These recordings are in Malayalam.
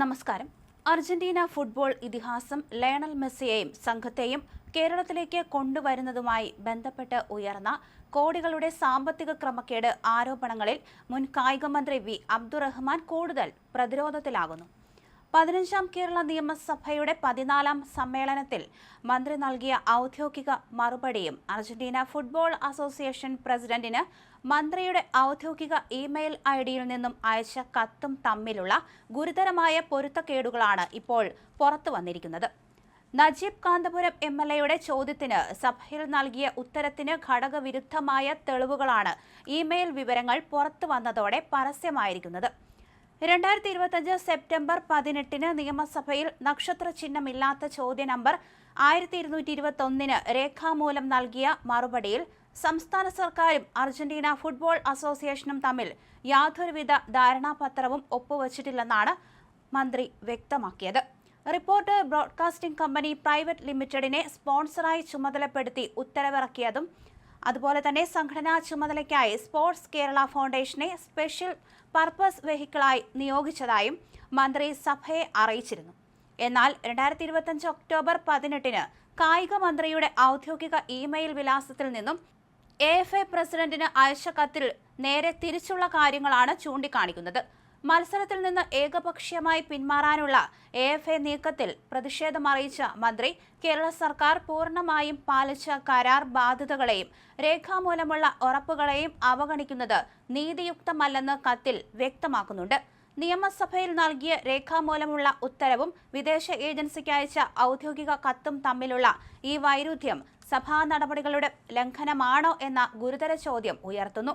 നമസ്കാരം. അർജന്റീന ഫുട്ബോൾ ഇതിഹാസം ലയണൽ മെസ്സിയെയും സംഘത്തെയും കേരളത്തിലേക്ക് കൊണ്ടുവരുന്നതുമായി ബന്ധപ്പെട്ട് ഉയർന്ന കോടികളുടെ സാമ്പത്തിക ക്രമക്കേട് ആരോപണങ്ങളിൽ മുൻ കായിക മന്ത്രി വി അബ്ദുറഹ്മാൻ കൂടുതൽ പ്രതിരോധത്തിലാകുന്നു. 15ാം കേരള നിയമസഭയുടെ 14ാം സമ്മേളനത്തിൽ മന്ത്രി നൽകിയ ഔദ്യോഗിക മറുപടിയും അർജന്റീന ഫുട്ബോൾ അസോസിയേഷൻ പ്രസിഡന്റിന് മന്ത്രിയുടെ ഔദ്യോഗിക ഇമെയിൽ ഐഡിയിൽ നിന്നും അയച്ച കത്തും തമ്മിലുള്ള ഗുരുതരമായ പൊരുത്തക്കേടുകളാണ് ഇപ്പോൾ പുറത്തു വന്നിരിക്കുന്നത്. നജീബ് കാന്തപുരം MLAയുടെ ചോദ്യത്തിന് സഭയിൽ നൽകിയ ഉത്തരത്തിന് ഘടകവിരുദ്ധമായ തെളിവുകളാണ് ഇമെയിൽ വിവരങ്ങൾ പുറത്തു വന്നതോടെ പരസ്യമായിരിക്കുന്നത്. 2025 സെപ്റ്റംബർ 18 നിയമസഭയിൽ നക്ഷത്ര ചിഹ്നമില്ലാത്ത ചോദ്യ നമ്പർ 1221 രേഖാമൂലം നൽകിയ മറുപടിയിൽ സംസ്ഥാന സർക്കാരും അർജന്റീന ഫുട്ബോൾ അസോസിയേഷനും തമ്മിൽ യാതൊരുവിധ ധാരണാപത്രവും ഒപ്പുവച്ചിട്ടില്ലെന്നാണ് മന്ത്രി വ്യക്തമാക്കിയത്. റിപ്പോർട്ടർ ബ്രോഡ്കാസ്റ്റിംഗ് കമ്പനി പ്രൈവറ്റ് ലിമിറ്റഡിനെ സ്പോൺസറായി ചുമതലപ്പെടുത്തി ഉത്തരവിറക്കിയതും അതുപോലെ തന്നെ സംഘടനാ ചുമതലയ്ക്കായി സ്പോർട്സ് കേരള ഫൗണ്ടേഷനെ സ്പെഷ്യൽ പർപ്പസ് വെഹിക്കിളായി നിയോഗിച്ചതായും മന്ത്രി സഭയെ അറിയിച്ചിരുന്നു. എന്നാൽ 2025 ഒക്ടോബർ 18 കായിക മന്ത്രിയുടെ ഔദ്യോഗിക ഇമെയിൽ വിലാസത്തിൽ നിന്നും AFA പ്രസിഡന്റിന് അയച്ച കത്തിൽ നേരെ തിരിച്ചുള്ള കാര്യങ്ങളാണ് ചൂണ്ടിക്കാണിക്കുന്നത്. മത്സരത്തിൽ നിന്ന് ഏകപക്ഷീയമായി പിന്മാറാനുള്ള AFA നീക്കത്തിൽ പ്രതിഷേധമറിയിച്ച മന്ത്രി കേരള സർക്കാർ പൂർണ്ണമായും പാലിച്ച കരാർ ബാധ്യതകളെയും രേഖാമൂലമുള്ള ഉറപ്പുകളെയും അവഗണിക്കുന്നത് നീതിയുക്തമല്ലെന്ന് കത്തിൽ വ്യക്തമാക്കുന്നുണ്ട്. നിയമസഭയിൽ നൽകിയ രേഖാമൂലമുള്ള ഉത്തരവും വിദേശ ഏജൻസിക്ക് അയച്ച ഔദ്യോഗിക കത്തും തമ്മിലുള്ള ഈ വൈരുദ്ധ്യം സഭാ നടപടികളുടെ ലംഘനമാണോ എന്ന ഗുരുതര ചോദ്യം ഉയർത്തുന്നു.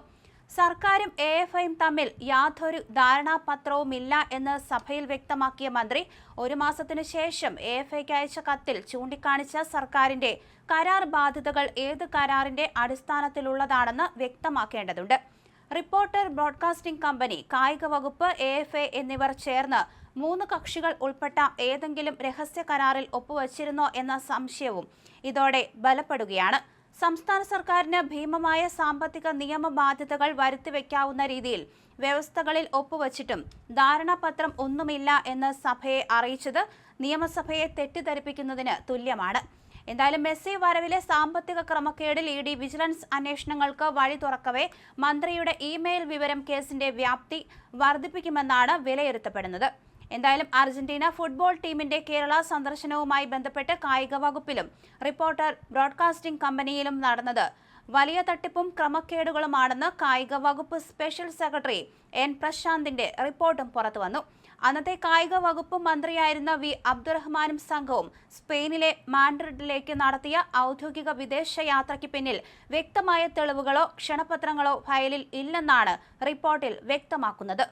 സർക്കാരും AFAയും തമ്മിൽ യാതൊരു ധാരണാപത്രവുമില്ല എന്ന് സഭയിൽ വ്യക്തമാക്കിയ മന്ത്രി ഒരു മാസത്തിനു ശേഷം AFAയ്ക്ക് അയച്ച കത്തിൽ ചൂണ്ടിക്കാണിച്ച സർക്കാരിന്റെ കരാർ ബാധ്യതകൾ ഏത് കരാറിന്റെ അടിസ്ഥാനത്തിലുള്ളതാണെന്ന് വ്യക്തമാക്കേണ്ടതുണ്ട്. റിപ്പോർട്ടർ ബ്രോഡ്കാസ്റ്റിംഗ് കമ്പനി, കായിക വകുപ്പ്, AFA എന്നിവർ ചേർന്ന് 3 കക്ഷികൾ ഉൾപ്പെട്ട ഏതെങ്കിലും രഹസ്യ കരാറിൽ ഒപ്പുവച്ചിരുന്നോ എന്ന സംശയവും ഇതോടെ ബലപ്പെടുകയാണ്. സംസ്ഥാന സർക്കാരിന് ഭീമമായ സാമ്പത്തിക നിയമ ബാധ്യതകൾ വരുത്തിവെക്കാവുന്ന രീതിയിൽ വ്യവസ്ഥകളിൽ ഒപ്പുവച്ചിട്ടും ധാരണാപത്രം ഒന്നുമില്ല എന്ന് സഭയെ അറിയിച്ചത് നിയമസഭയെ തെറ്റിദ്ധരിപ്പിക്കുന്നതിന് തുല്യമാണ്. എന്തായാലും മെസ്സി വരവിലെ സാമ്പത്തിക ക്രമക്കേടിൽ ED വിജിലൻസ് അന്വേഷണങ്ങൾക്ക് വഴി തുറക്കവേ മന്ത്രിയുടെ ഇമെയിൽ വിവരം കേസിന്റെ വ്യാപ്തി വർദ്ധിപ്പിക്കുമെന്നാണ് വിലയിരുത്തപ്പെടുന്നത്. എന്തായാലും അർജന്റീന ഫുട്ബോൾ ടീമിന്റെ കേരള സന്ദർശനവുമായി ബന്ധപ്പെട്ട് കായിക വകുപ്പിലും റിപ്പോർട്ടർ ബ്രോഡ്കാസ്റ്റിംഗ് കമ്പനിയിലും നടന്നത് വലിയ തട്ടിപ്പും ക്രമക്കേടുകളുമാണെന്ന് കായിക വകുപ്പ് സ്പെഷ്യൽ സെക്രട്ടറി N പ്രശാന്തിന്റെ റിപ്പോർട്ടും പുറത്തുവന്നു. അന്നത്തെ കായിക വകുപ്പ് മന്ത്രിയായിരുന്ന വി അബ്ദുറഹ്മാനും സംഘവും സ്പെയിനിലെ മാഡ്രിഡിലേക്ക് നടത്തിയ ഔദ്യോഗിക വിദേശ യാത്രയ്ക്ക് പിന്നിൽ വ്യക്തമായ തെളിവുകളോ ക്ഷണപത്രങ്ങളോ ഫയലിൽ ഇല്ലെന്നാണ് റിപ്പോർട്ടിൽ വ്യക്തമാക്കുന്നത്.